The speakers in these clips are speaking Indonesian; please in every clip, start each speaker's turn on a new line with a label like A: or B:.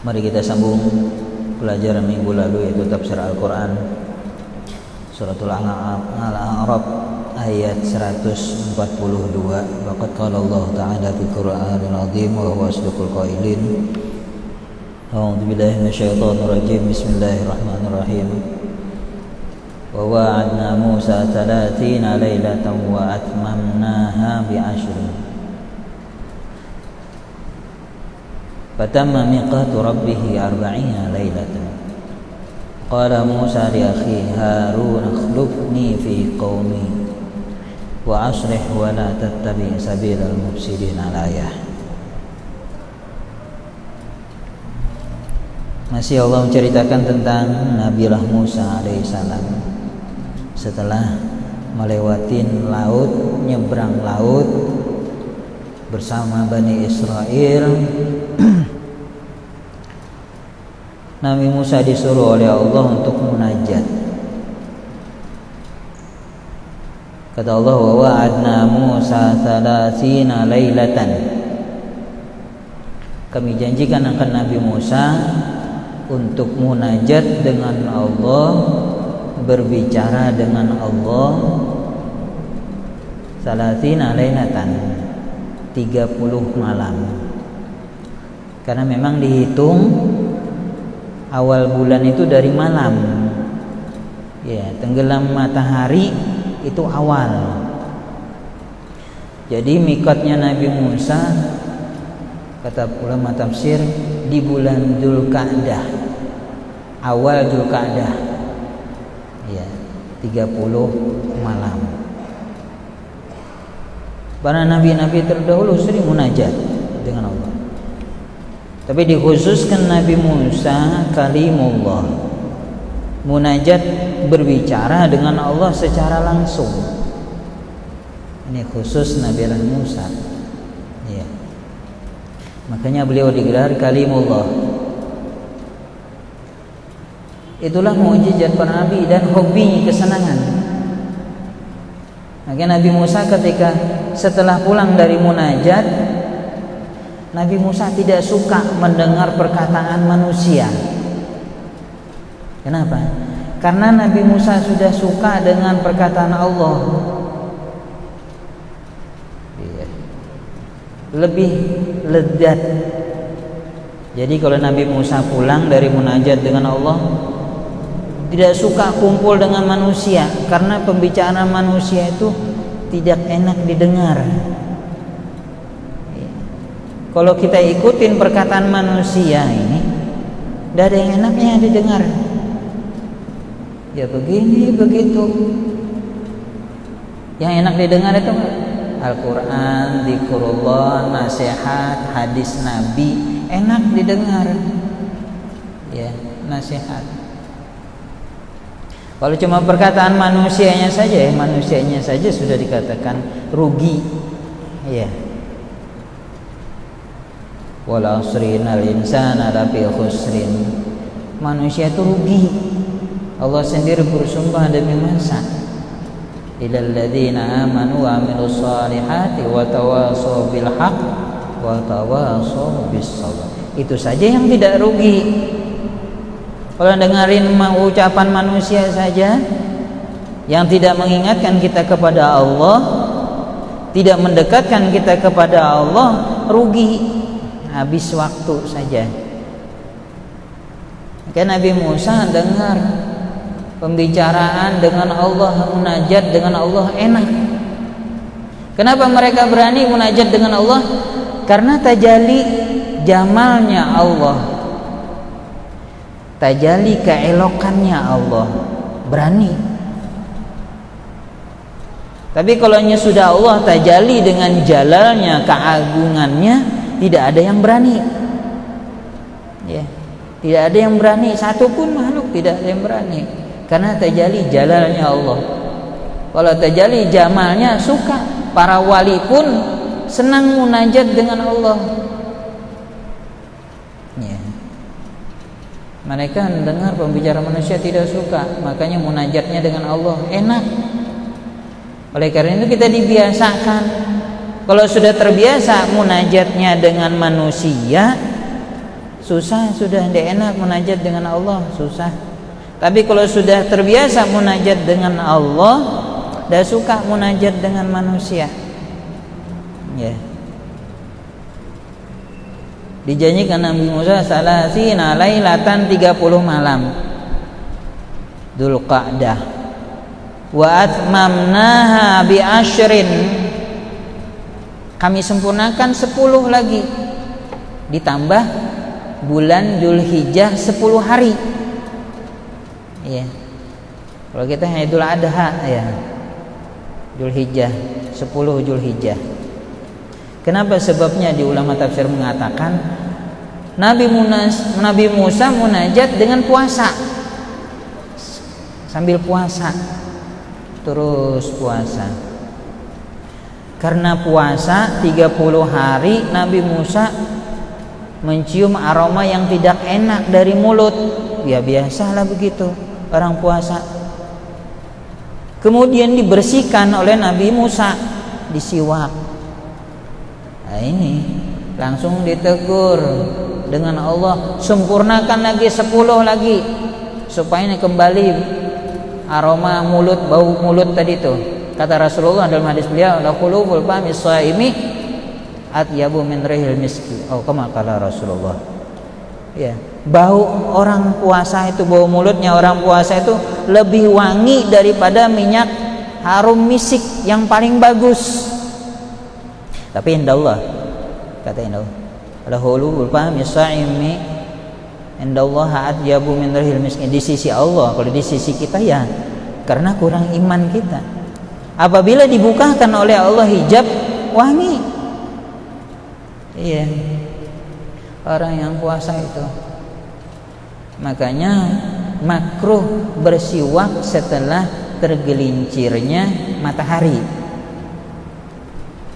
A: Mari kita sambung pelajaran minggu lalu, yaitu tafsir Al-Quran Suratul Al-A'raf ayat 142. Waqad qala Allah Ta'ala fil Qur'anil Azim wa huwa asdaqul qailin. A'udzu billahi minasyaitonir rajim. Bismillahirrahmanirrahim. Wa wa'adna Musa 30 lailatan wa atmamnaha bi'ashrin. Fatamma miqatu rabbih 40 lailatan. Qala Musa li akhihi Harun akhlifni fi qaumi wa aslih wa la tattabi' sabilal mufsidin alayah. Masih Allah menceritakan tentang Nabiullah Musa alaihissalam setelah melewatin laut, nyebrang laut bersama Bani Israel. Nabi Musa disuruh oleh Allah untuk munajat. Kata Allah, wa wa'adna Musa 30 lailatan. Kami janjikan akan Nabi Musa untuk munajat dengan Allah, berbicara dengan Allah 30 lailatan, 30 malam. Karena memang dihitung awal bulan itu dari malam, ya, tenggelam matahari itu awal. Jadi mikotnya Nabi Musa, kata ulama tafsir, di bulan Dzulqa'dah, awal Dzulqa'dah, ya, 30 malam. Para nabi-nabi terdahulu sering munajat dengan Allah, tapi dikhususkan Nabi Musa kalimullah, munajat, berbicara dengan Allah secara langsung. Ini khusus Nabi Musa, ya. Makanya beliau digelar kalimullah. Itulah mukjizat para nabi dan hobi, kesenangan. Makanya Nabi Musa ketika setelah pulang dari munajat, Nabi Musa tidak suka mendengar perkataan manusia. Kenapa? Karena Nabi Musa sudah suka dengan perkataan Allah. Lebih lezat. Jadi kalau Nabi Musa pulang dari munajat dengan Allah, tidak suka kumpul dengan manusia, karena pembicaraan manusia itu tidak enak didengar. Kalau kita ikutin perkataan manusia ini, tidak ada yang enaknya didengar. Ya begini, begitu. Yang enak didengar itu Al-Quran, zikrullah, nasihat, hadis Nabi, enak didengar. Ya, nasihat. Kalau cuma perkataan manusianya saja sudah dikatakan rugi. Ya. Wal asri innal insana lafi khusrin. Manusia itu rugi. Allah sendiri bersumpah demi masa. Illal ladzina amanu wa amilus solihati wa tawashaw bil haqq wa tawashaw bis sabr. Itu saja yang tidak rugi. Kalau dengerin ucapan manusia saja yang tidak mengingatkan kita kepada Allah, tidak mendekatkan kita kepada Allah, rugi. Habis waktu saja. Maka Nabi Musa dengar pembicaraan dengan Allah, munajat dengan Allah enak. Kenapa mereka berani munajat dengan Allah? Karena tajalli jamalnya Allah, tajalli keelokannya Allah, berani. Tapi kalau sudah Allah tajalli dengan jalalnya, keagungannya, tidak ada yang berani. Ya, tidak ada yang berani, satupun makhluk tidak ada yang berani. Karena tajalli jalalnya Allah. Kalau tajalli jamalnya, suka. Para wali pun senang munajat dengan Allah. Ya. Mereka mendengar pembicaraan manusia tidak suka, makanya munajatnya dengan Allah enak. Oleh karena itu kita dibiasakan. Kalau sudah terbiasa munajatnya dengan manusia, susah, sudah tidak enak munajat dengan Allah, susah. Tapi kalau sudah terbiasa munajat dengan Allah, dah suka munajat dengan manusia. Ya. Dijanjikan Nabi Musa salasina lailatan 30 malam Dzulqa'dah wa atmamnaha bi asyrin, kami sempurnakan 10 lagi, ditambah bulan Dzulhijjah 10 hari. Ya. Kalau kita Idul Adha ya, Dzulhijjah 10 Dzulhijjah. Kenapa sebabnya? Di ulama tafsir mengatakan Nabi Musa munajat dengan puasa, sambil puasa, terus puasa. Karena puasa 30 hari Nabi Musa mencium aroma yang tidak enak dari mulut. Ya biasalah begitu orang puasa. Kemudian dibersihkan oleh Nabi Musa, disiwak. Nah ini langsung ditegur dengan Allah, sempurnakan lagi 10 lagi supaya ini kembali aroma mulut, bau mulut tadi itu. Kata Rasulullah dalam hadis beliau, la khuluful fami shaimi atyabu min rihil miski, atau kama kala Rasulullah. Ya, bau orang puasa itu, bau mulutnya orang puasa itu lebih wangi daripada minyak harum misik yang paling bagus. Tapi indallah, kata indallah, lahulu fami shaimi indallah atyabu min rihil miski. Di sisi Allah, kalau di sisi kita ya karena kurang iman kita. Apabila dibukakan oleh Allah hijab, wangi. Iya, orang yang puasa itu. Makanya makruh bersiwak setelah tergelincirnya matahari.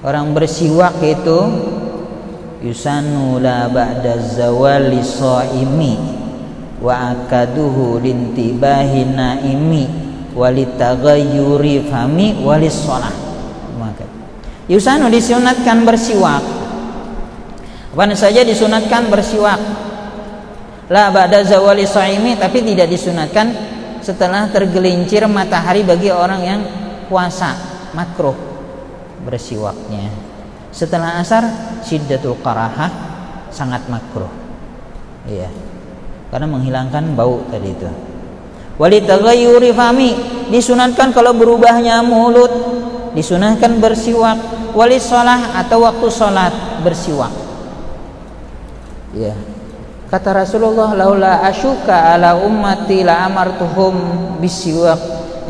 A: Orang bersiwak itu yusanu la ba'da zawali shaimi wa akaduhu lintibahi naimi walitaghayyuri fami walissalah. Maka yusanu disunatkan bersiwak. Apa saja disunatkan bersiwak. La ba'da zawali shaimi, tapi tidak disunatkan setelah tergelincir matahari bagi orang yang puasa, makruh bersiwaknya. Setelah asar syiddatul karahah, sangat makruh. Iya. Karena menghilangkan bau tadi itu. Walitaghayyuri fami, disunatkan kalau berubahnya mulut, disunatkan bersiwak. Walissalah, atau waktu sholat bersiwak. Iya. Kata Rasulullah, laula asyuka ala ummati la amartuhum bisiwak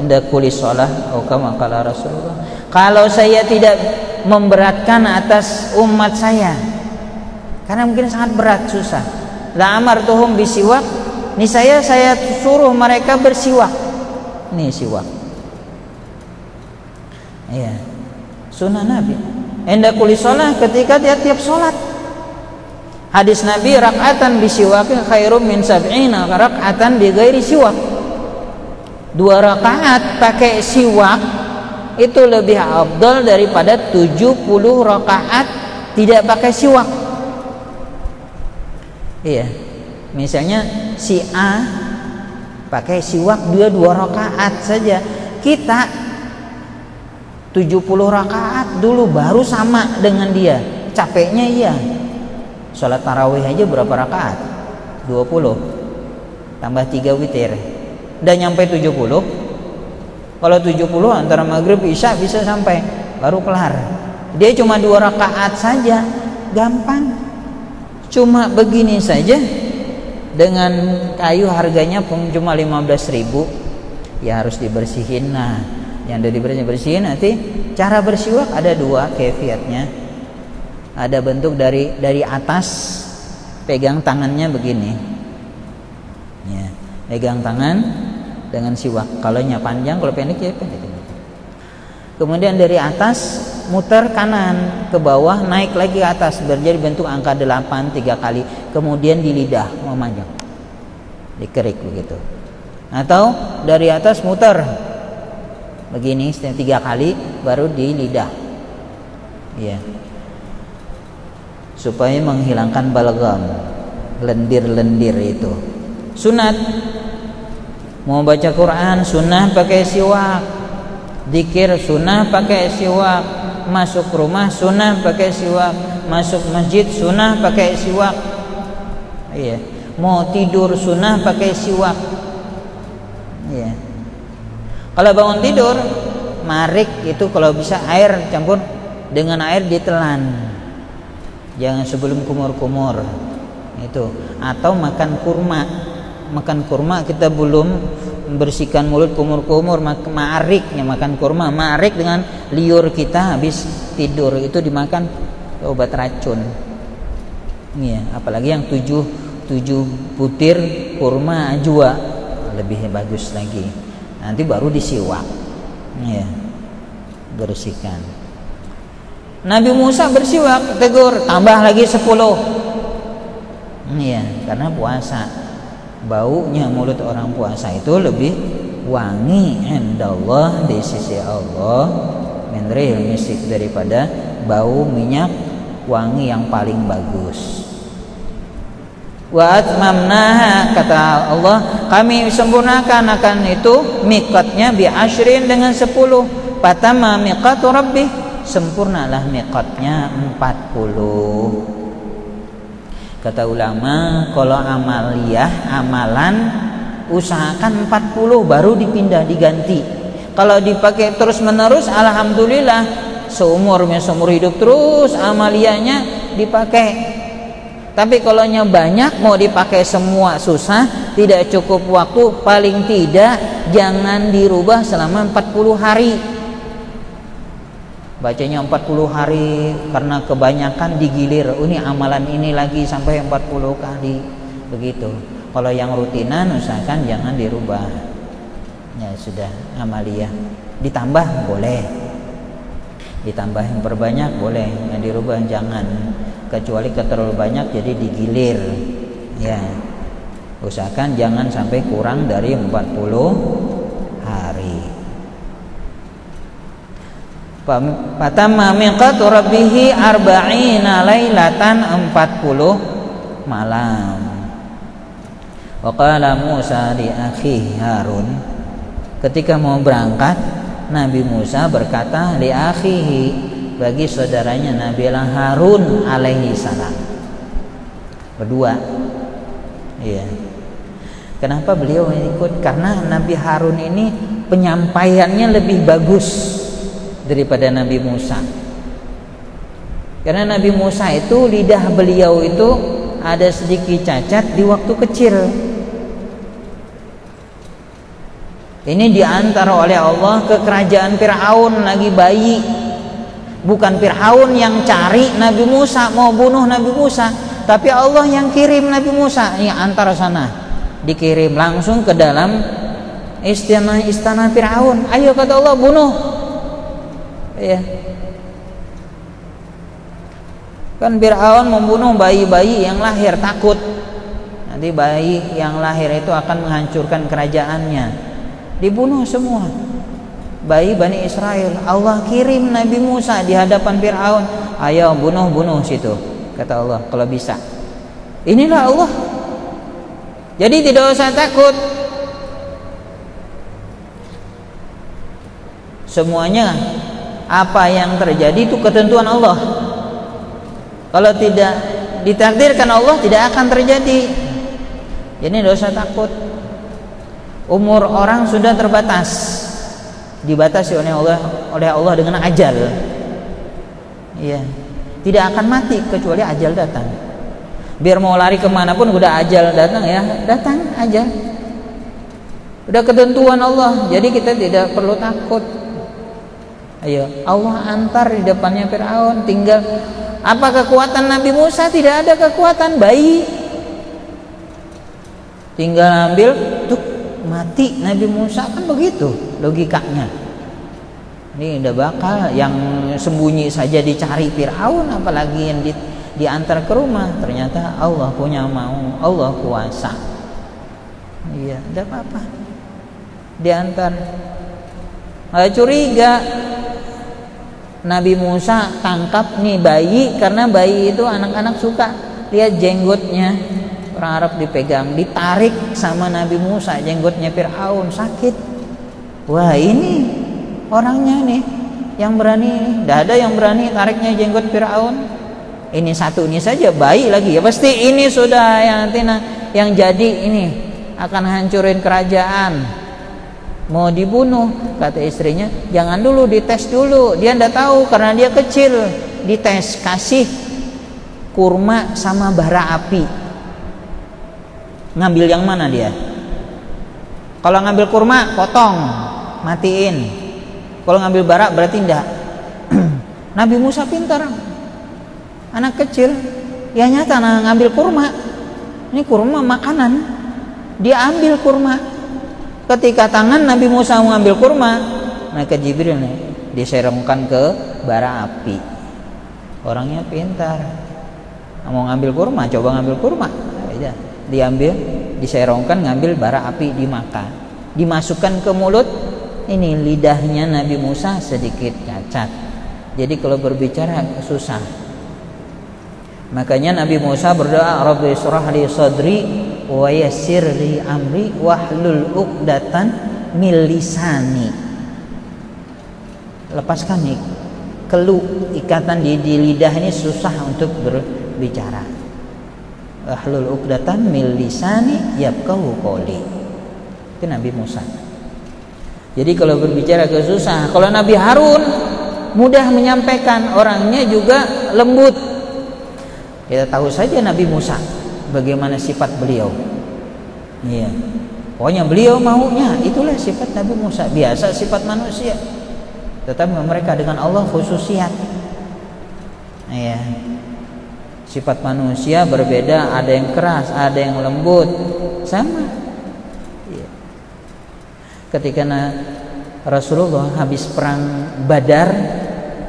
A: inda kulli shalah, atau kama qala Rasulullah. Kalau saya tidak memberatkan atas umat saya, karena mungkin sangat berat, susah, la amartuhum bisiwak, ini saya suruh mereka bersiwak. Ini siwak. Iya. Sunnah Nabi. Inda kulli shalah, ketika tiap sholat. Hadis Nabi, rak'atan bisiwakin khairum min sab'ina rak'atan bi ghairi siwak. 2 rakaat pakai siwak itu lebih afdal daripada 70 rakaat tidak pakai siwak. Iya. Misalnya si A pakai siwak 2 rakaat saja, kita 70 rakaat dulu baru sama dengan dia. Capeknya iya. Sholat tarawih aja berapa rakaat? 20 tambah 3 witir, udah nyampe 70. Kalau 70 antara maghrib isya bisa sampai, baru kelar. Dia cuma 2 rakaat saja, gampang. Cuma begini saja, dengan kayu harganya pun cuma 15.000, ya harus dibersihin. Nah, yang udah dibersihin nanti cara bersiwak ada 2 kefiatnya. Ada bentuk dari atas, pegang tangannya begini, ya, pegang tangan dengan siwak. Kalau panjang, kalau pendek ya pendek. Kemudian dari atas muter kanan ke bawah, naik lagi ke atas, berjadi bentuk angka 8 3 kali. Kemudian di lidah memanjang, dikerik begitu. Atau dari atas muter begini 3 kali, baru di lidah. Ya. Supaya menghilangkan balgam. lendir-lendir itu. Sunat. Mau baca Quran sunnah pakai siwak, zikir sunnah pakai siwak, masuk rumah sunnah pakai siwak, masuk masjid sunnah pakai siwak. Iya. Mau tidur sunnah pakai siwak. Iya. Kalau bangun tidur, marik itu kalau bisa air campur dengan air ditelan. Jangan sebelum kumur-kumur. Itu. Atau makan kurma. Makan kurma kita belum membersihkan mulut kumur-kumur, ma'ariknya makan kurma, ma'arik dengan liur kita habis tidur itu dimakan obat racun. Iya, apalagi yang 7 butir kurma ajwa lebih bagus lagi. Nanti baru disiwak. Iya. Bersihkan. Nabi Musa bersiwak, tegur, tambah lagi 10. Iya, karena puasa. Baunya mulut orang puasa itu lebih wangi indallah di sisi Allah min rihil misk daripada bau minyak wangi yang paling bagus. Wa atmamnaha, kata Allah, kami sempurnakan akan itu miqatnya bi asyrin dengan 10. Fatama miqatu rabbih, sempurnalah miqatnya 40. Kata ulama, kalau amaliyah, amalan usahakan 40 baru dipindah diganti. Kalau dipakai terus menerus, alhamdulillah seumur hidup terus amaliyahnya dipakai. Tapi kalau banyak mau dipakai semua susah, tidak cukup waktu, paling tidak jangan dirubah selama 40 hari. Bacanya 40 hari karena kebanyakan digilir. Ini amalan ini lagi sampai 40 kali begitu. Kalau yang rutinan usahakan jangan dirubah. Ya sudah, amaliyah. Ditambah boleh. Ditambah yang perbanyak boleh, yang dirubah jangan. Kecuali terlalu banyak jadi digilir. Ya. Usahakan jangan sampai kurang dari 40 hari. Fatamma miqatu rabbih arba'ina lailatan, 40 malam. Wa qala Musa li akhihi Harun, ketika mau berangkat Nabi Musa berkata li akhihi, bagi saudaranya Nabi Harun alaihi salam. Berdua. Iya. Kenapa beliau ikut? Karena Nabi Harun ini penyampaiannya lebih bagus daripada Nabi Musa. Karena Nabi Musa itu lidah beliau itu ada sedikit cacat di waktu kecil. Ini diantar oleh Allah ke kerajaan Fir'aun lagi bayi. Bukan Fir'aun yang cari Nabi Musa, mau bunuh Nabi Musa, tapi Allah yang kirim Nabi Musa. Ini antar sana, dikirim langsung ke dalam istana Fir'aun. Ayo, kata Allah, bunuh. Ya. Kan Fir'aun membunuh bayi-bayi yang lahir, takut nanti bayi yang lahir itu akan menghancurkan kerajaannya. Dibunuh semua bayi Bani Israel. Allah kirim Nabi Musa di hadapan Fir'aun. Ayo bunuh situ, kata Allah, kalau bisa. Inilah Allah. Jadi tidak usah takut. Semuanya apa yang terjadi itu ketentuan Allah. Kalau tidak ditakdirkan Allah, tidak akan terjadi. Jadi tidak usah takut. Umur orang sudah terbatas, dibatasi oleh Allah dengan ajal. Iya, tidak akan mati kecuali ajal datang. Biar mau lari kemanapun udah ajal datang, ya datang ajal. Udah ketentuan Allah, jadi kita tidak perlu takut. Ayo, Allah antar di depannya Fir'aun. Tinggal apa kekuatan Nabi Musa? Tidak ada kekuatan, bayi. Tinggal ambil, tuh mati Nabi Musa, kan begitu logikanya. Ini udah bakal yang sembunyi saja dicari Fir'aun, apalagi yang diantar ke rumah. Ternyata Allah punya mau, Allah kuasa. Iya, tidak apa-apa. Diantar. Nggak curiga. Nabi Musa tangkap nih bayi, karena bayi itu anak-anak suka lihat jenggotnya. orang Arab dipegang, ditarik sama Nabi Musa jenggotnya Fir'aun, sakit. Wah, ini orangnya nih yang berani, tidak ada yang berani tariknya jenggot Fir'aun. Ini satu ini saja bayi lagi, ya pasti ini sudah yang jadi ini akan hancurin kerajaan, mau dibunuh. Kata istrinya, jangan dulu, dites dulu. Dia tidak tahu karena dia kecil. Dites, kasih kurma sama bara api, ngambil yang mana dia? Kalau ngambil kurma potong, matiin. Kalau ngambil bara berarti enggak. Nabi Musa pintar, anak kecil, ya nyata ngambil kurma. Ini kurma makanan, dia ambil kurma. Ketika tangan Nabi Musa mengambil kurma, maka Jibril diserongkan ke bara api. Orangnya pintar, mau ngambil kurma, coba ngambil kurma, ya, diambil, diserongkan, ngambil bara api, dimakan, dimasukkan ke mulut. Ini lidahnya Nabi Musa sedikit cacat, jadi kalau berbicara susah. Makanya Nabi Musa berdoa, Rabbi shrah li sadri wa yassir li amri wahlul 'uqdatan min lisani. Lepaskan nih ikatan di lidah ini, susah untuk berbicara. Wahlul 'uqdatan min lisani yafqahu qawli. Itu Nabi Musa. Jadi kalau berbicara susah. Kalau Nabi Harun mudah menyampaikan, orangnya juga lembut. Kita tahu saja Nabi Musa bagaimana sifat beliau. Iya. Pokoknya beliau maunya itulah sifat Nabi Musa. Biasa sifat manusia, tetapi mereka dengan Allah khususiat. Iya. Sifat manusia berbeda, ada yang keras, ada yang lembut, sama. Iya. Ketika Rasulullah habis perang Badar,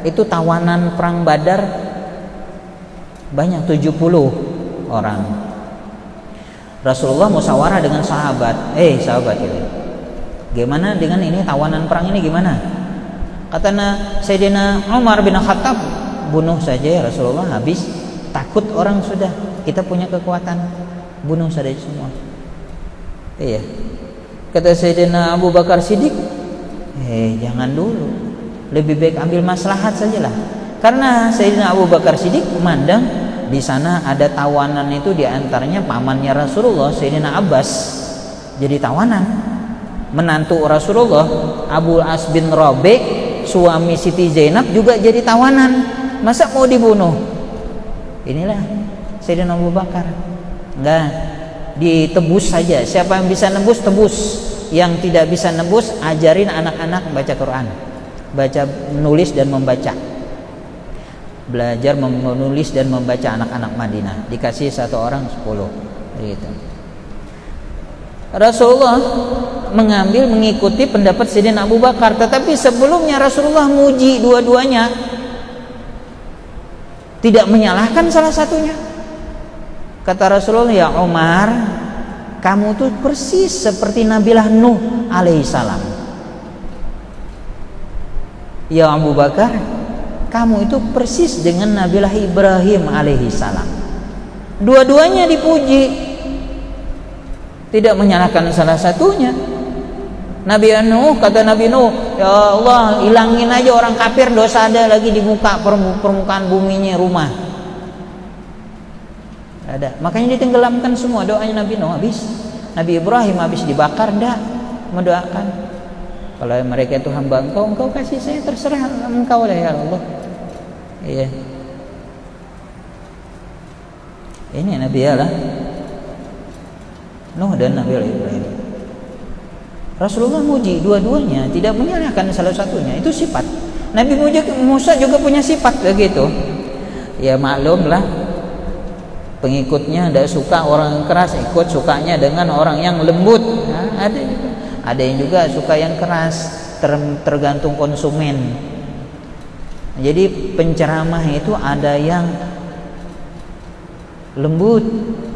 A: itu tawanan perang Badar banyak 70 orang. Rasulullah musyawarah dengan sahabat, sahabat itu, gimana dengan ini tawanan perang ini gimana? Katanya Sayyidina Umar bin Khattab, bunuh saja ya Rasulullah, habis takut orang sudah, kita punya kekuatan, bunuh saja semua. Iya. Kata Sayyidina Abu Bakar Siddiq, jangan dulu, lebih baik ambil maslahat sajalah. Karena Sayyidina Abu Bakar Siddiq memandang di sana ada tawanan, itu diantaranya pamannya Rasulullah, Sayyidina Abbas, jadi tawanan. Menantu Rasulullah Abu As bin Rabi, suami Siti Zainab, juga jadi tawanan. Masa mau dibunuh? Inilah Sayyidina Abu Bakar, enggak, ditebus saja. Siapa yang bisa nebus, tebus. Yang tidak bisa nebus, ajarin anak-anak membaca Quran, baca, menulis dan membaca. Belajar menulis dan membaca anak-anak Madinah, dikasih 1 orang 10 gitu. Rasulullah mengikuti pendapat Sayyidina Abu Bakar, tetapi sebelumnya Rasulullah muji dua-duanya, tidak menyalahkan salah satunya. Kata Rasulullah, ya Umar, kamu tuh persis seperti Nabilah Nuh alaihissalam. Ya Abu Bakar, kamu itu persis dengan Nabilah Ibrahim alaihissalam. Dua-duanya dipuji, tidak menyalahkan salah satunya. Nabi Nuh, kata Nabi Nuh, ya Allah, hilangin aja orang kafir, dosa ada lagi di muka permukaan buminya rumah. Ada, makanya ditenggelamkan semua. Doanya Nabi Nuh habis. Nabi Ibrahim habis dibakar, enggak mendoakan, kalau mereka itu hamba engkau kasih saya, terserah engkau lah ya Allah. Iya. Ini Nabi Allah Nuh dan Nabi Ibrahim. Rasulullah muji dua-duanya, tidak menyalahkan salah satunya. Itu sifat. Nabi Musa juga punya sifat begitu. Ya maklumlah, pengikutnya tidak suka orang keras, ikut sukanya dengan orang yang lembut. Nah, ada yang juga suka yang keras, tergantung konsumen. Jadi penceramah itu ada yang lembut,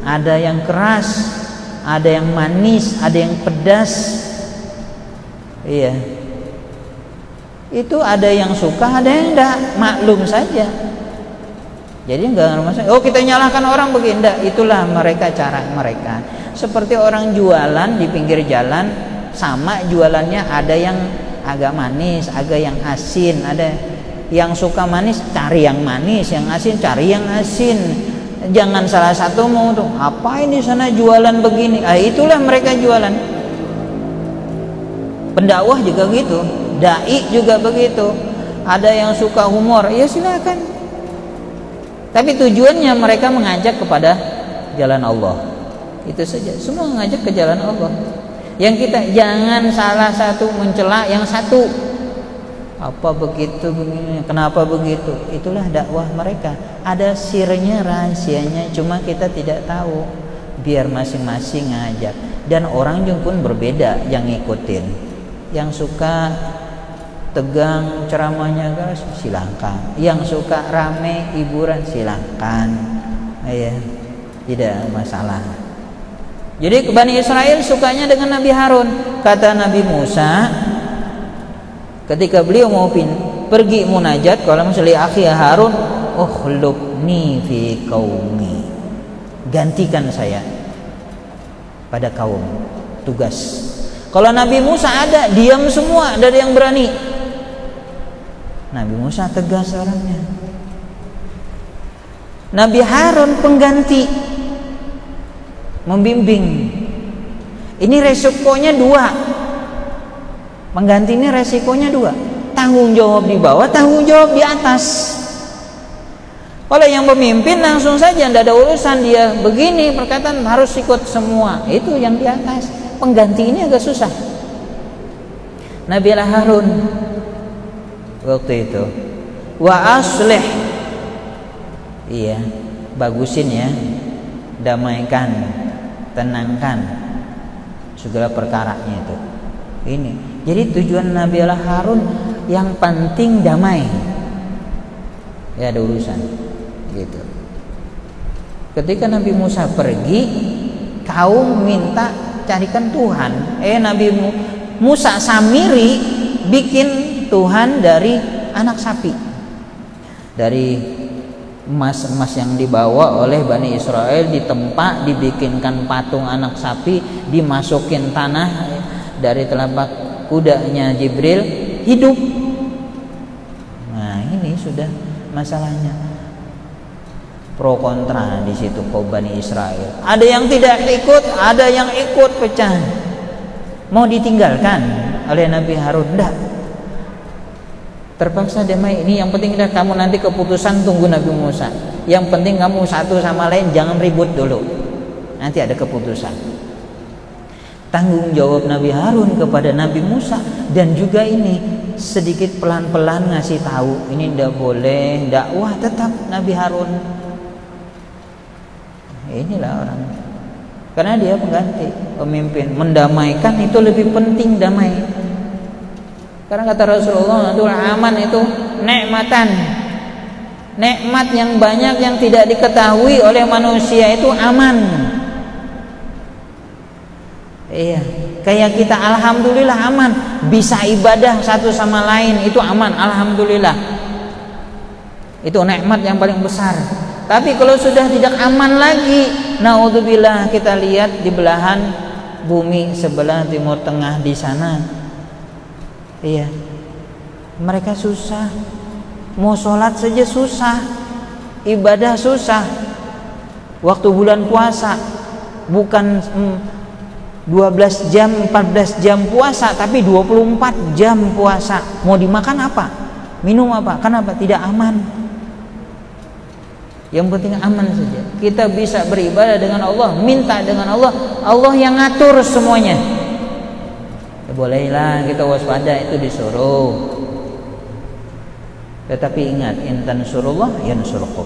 A: ada yang keras, ada yang manis, ada yang pedas. Iya. Itu ada yang suka, ada yang enggak, maklum saja. Jadi enggak masalah. Oh, kita nyalahkan orang begini, enggak. Itulah mereka, cara mereka. Seperti orang jualan di pinggir jalan, sama jualannya, ada yang agak manis, ada yang asin, ada yang suka manis cari yang manis, yang asin cari yang asin. Jangan salah satu mau tuh apa ini sana jualan begini. Itulah mereka jualan. Pendakwah juga gitu, dai juga begitu. Ada yang suka humor, ya silakan. Tapi tujuannya mereka mengajak kepada jalan Allah. Itu saja. Semua mengajak ke jalan Allah. Yang kita jangan salah satu mencela yang satu. Apa begitu begini? Kenapa begitu? Itulah dakwah mereka. Ada sirnya, rahasianya, cuma kita tidak tahu. Biar masing-masing ngajak. Dan orang pun berbeda yang ngikutin. Yang suka tegang ceramahnya guys, silakan. Yang suka rame hiburan silakan. Ya, tidak masalah. Jadi Bani Israel sukanya dengan Nabi Harun. Kata Nabi Musa ketika beliau mau pergi munajat, kalau misalnya akhi Harun, ukhlubni fi qaumi, gantikan saya pada kaum tugas. Kalau Nabi Musa ada, diam semua, ada yang berani. Nabi Musa tegas orangnya. Nabi Harun pengganti, membimbing. Ini resikonya dua. Pengganti ini resikonya dua. Tanggung jawab di bawah, tanggung jawab di atas. Kalau yang pemimpin langsung saja, tidak ada urusan dia begini perkataan harus ikut semua. Itu yang di atas. Pengganti ini agak susah. Nabi Harun waktu itu, wa aslih, iya, bagusin ya, damaikan, tenangkan segala perkaranya itu. Ini. Jadi tujuan Nabi Harun yang penting damai. Ya ada urusan gitu. Ketika Nabi Musa pergi, kaum minta carikan Tuhan. Nabi Musa Samiri bikin Tuhan dari anak sapi. Dari emas-emas yang dibawa oleh Bani Israel ditempa, dibikinkan patung anak sapi, dimasukin tanah dari telapak kudanya Jibril, hidup. Nah, ini sudah masalahnya. Pro kontra di situ kaum Bani Israel. Ada yang tidak ikut, ada yang ikut, pecah. Mau ditinggalkan oleh Nabi Harun, enggak. Terpaksa damai. Ini yang penting dah, kamu nanti keputusan tunggu Nabi Musa. Yang penting kamu satu sama lain jangan ribut dulu. Nanti ada keputusan. Tanggung jawab Nabi Harun kepada Nabi Musa, dan juga ini sedikit pelan-pelan ngasih tahu ini tidak boleh, dakwah tetap Nabi Harun. Inilah orang, karena dia pengganti pemimpin. Mendamaikan itu lebih penting, damai. Karena kata Rasulullah, itu aman itu nikmatan, nikmat yang banyak yang tidak diketahui oleh manusia itu aman. Iya, kayak kita alhamdulillah aman, bisa ibadah satu sama lain itu aman, alhamdulillah. Itu nikmat yang paling besar. Tapi kalau sudah tidak aman lagi, naudzubillah, kita lihat di belahan bumi sebelah timur tengah di sana. Iya, mereka susah. Mau sholat saja susah, ibadah susah. Waktu bulan puasa bukan 12 jam, 14 jam puasa, tapi 24 jam puasa. Mau dimakan apa? Minum apa? Kenapa? Tidak aman. Yang penting aman saja. Kita bisa beribadah dengan Allah, minta dengan Allah, Allah yang ngatur semuanya. Ya, bolehlah kita waspada, itu disuruh. Tetapi ingat, in tansurullah yansurkum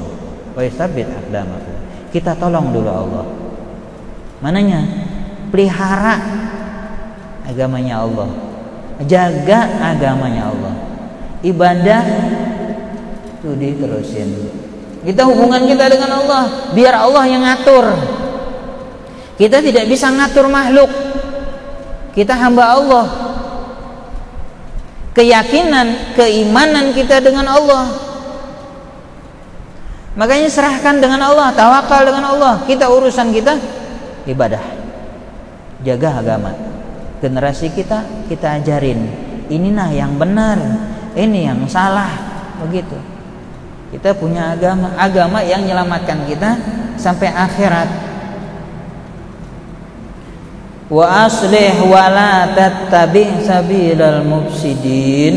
A: wa yutsabbit aqdamakum. Kita tolong dulu Allah. Mananya? Pelihara agamanya Allah, jaga agamanya Allah, ibadah itu diterusin. Kita hubungan kita dengan Allah, biar Allah yang ngatur. Kita tidak bisa ngatur makhluk. Kita hamba Allah. Keyakinan, keimanan kita dengan Allah. Makanya serahkan dengan Allah, tawakal dengan Allah. Kita urusan kita ibadah, jaga agama. Generasi kita ajarin, inilah yang benar, ini yang salah, begitu. Kita punya agama yang menyelamatkan kita sampai akhirat. Wa aslih wa la tattabi' sabilal mufsidin,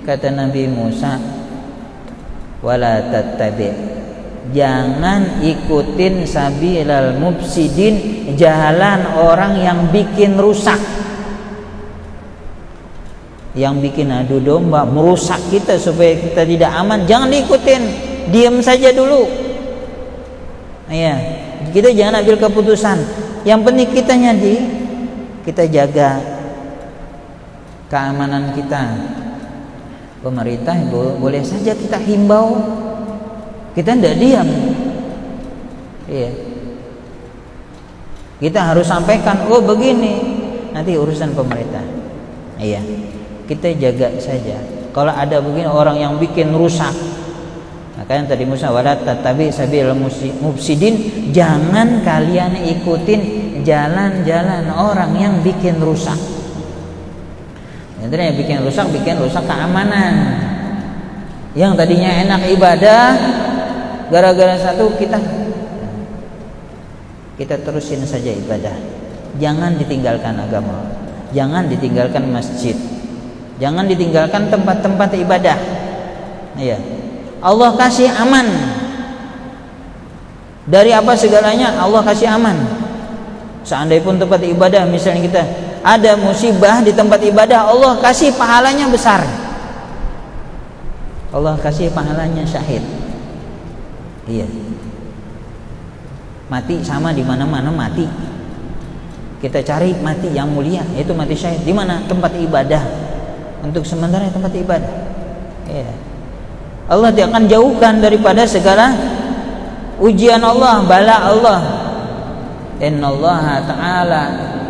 A: kata Nabi Musa, wala tattabi', jangan ikutin sabilal mufsidin, jalan orang yang bikin rusak, yang bikin adu domba, merusak kita supaya kita tidak aman. Jangan diikutin, diam saja dulu. Ya, kita jangan ambil keputusan. Yang penting kita jaga keamanan kita. Pemerintah boleh saja kita himbau, kita tidak diam. Iya. Kita harus sampaikan, oh begini, nanti urusan pemerintah. Iya. Kita jaga saja. Kalau ada begini orang yang bikin rusak, makanya tadi Musa, wala tattabi sabilal mufsidin, jangan kalian ikutin jalan-jalan orang yang bikin rusak. Yang bikin rusak keamanan. Yang tadinya enak ibadah, gara-gara satu kita terusin saja ibadah. Jangan ditinggalkan agama, jangan ditinggalkan masjid, jangan ditinggalkan tempat-tempat ibadah. Iya. Allah kasih aman dari apa segalanya. Allah kasih aman. Seandainya pun tempat ibadah, misalnya kita ada musibah di tempat ibadah, Allah kasih pahalanya besar. Allah kasih pahalanya syahid. Iya. Mati sama di mana-mana mati. Kita cari mati yang mulia, yaitu mati syahid. Di mana? Tempat ibadah. Untuk sementara tempat ibadah. Iya. Allah tidak akan jauhkan daripada segala ujian Allah, bala Allah. Innallaha ta'ala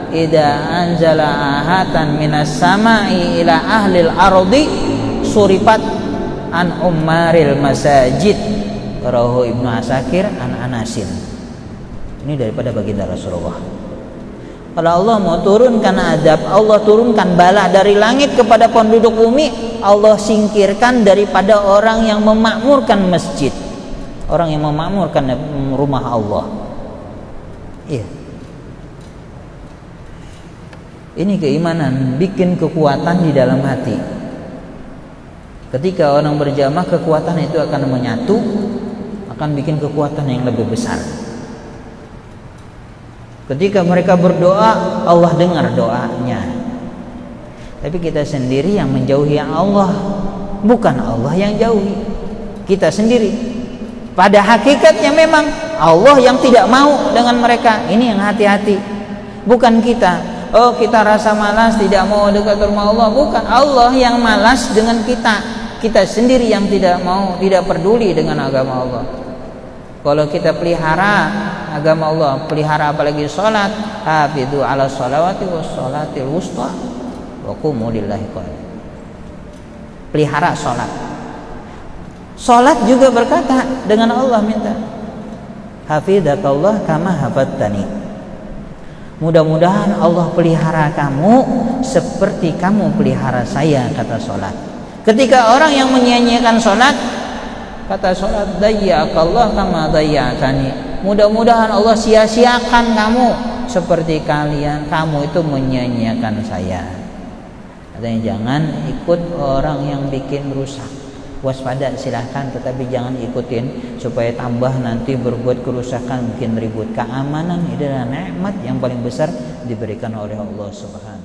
A: idza anzala ahatan minas sama'i ila ahlil ardi surifat an ummaril masajid. Rawahu Ibnu Asakir an Anasin. Ini daripada baginda Rasulullah. Kalau Allah mau turunkan azab, Allah turunkan bala dari langit kepada penduduk bumi, Allah singkirkan daripada orang yang memakmurkan masjid, orang yang memakmurkan rumah Allah. Iya. Ini keimanan bikin kekuatan di dalam hati. Ketika orang berjamaah, kekuatan itu akan menyatu, akan bikin kekuatan yang lebih besar. Ketika mereka berdoa, Allah dengar doanya. Tapi kita sendiri yang menjauhi Allah, bukan Allah yang jauhi. Kita sendiri. Pada hakikatnya memang Allah yang tidak mau dengan mereka. Ini yang hati-hati. Bukan kita. Oh, kita rasa malas tidak mau dekat rumah Allah. Bukan, Allah yang malas dengan kita. Kita sendiri yang tidak mau, tidak peduli dengan agama Allah. Kalau kita pelihara agama Allah, pelihara apalagi sholat, hafidhu ala sholawati was sholatil wusta wa qumu lillahi qanitin. Pelihara sholat. Sholat juga berkata dengan Allah, minta hafidhakallah kama hafadtani. Mudah-mudahan Allah pelihara kamu seperti kamu pelihara saya, kata sholat. Ketika orang yang menyia-nyiakan sholat, kata sholat, dayyakallah kama dayyatani. Mudah-mudahan Allah sia-siakan kamu seperti kamu itu menyia-nyiakan saya. Katanya jangan ikut orang yang bikin rusak. Waspada silahkan, tetapi jangan ikutin supaya tambah nanti berbuat kerusakan, bikin ribut. Keamanan adalah nikmat yang paling besar diberikan oleh Allah Subhanahu